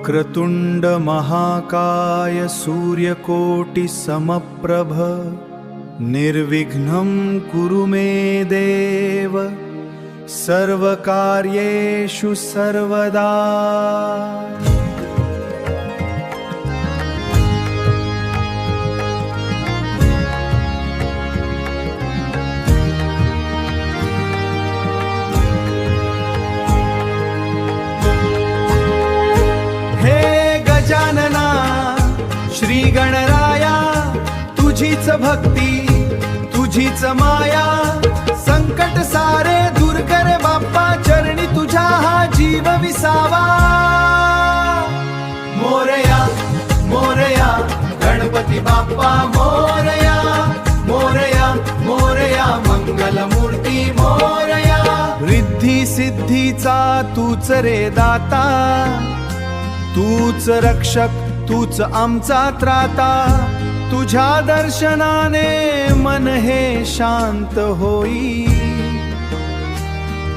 वक्रतुंड महाकाय सूर्यकोटि समप्रभ निर्विघ्नं कुरु मे देव सर्वकार्येषु सर्वदा। गजानना श्री गणराया तुझीच भक्ती तुझीच माया संकट सारे दूर कर बाप्पा चरणी तुझा हा जीव विसावा। मोरया मोरया गणपती बाप्पा मोरया मोरया मोरया मंगल मूर्ती मोरया। रिद्धी सिद्धीचा तूच रे दाता तूच रक्षक तूच आमचा त्राता तुझ्या दर्शनाने मन हे शांत होई।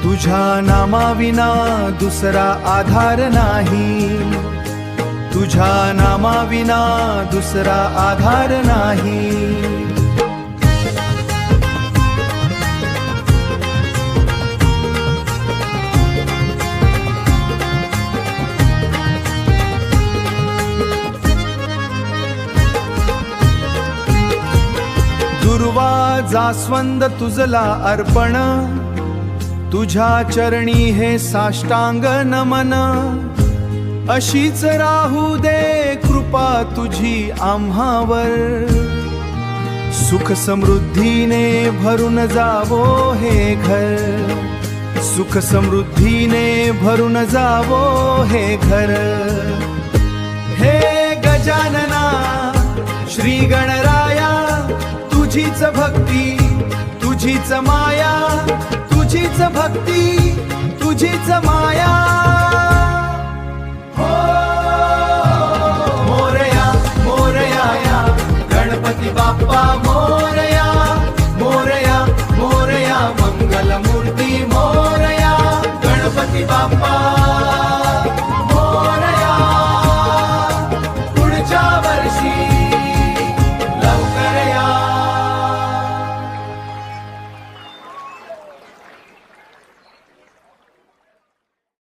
तुझ्या नामाविना दुसरा आधार नाही तुझ्या नामाविना दुसरा आधार नाही। दुर्वा जास्वंद तुझला अर्पण तुझ्या चरणी हे साष्टांग नमन। अशीच राहू दे कृपा तुझी आम्हावर सुख समृद्धीने भरून जावो हे घर सुख समृद्धीने भरून जावो हे घर। हे गजानना श्री गणराया तुझीच भक्ती तुझीच माया तुझीच भक्ती तुझीच माया।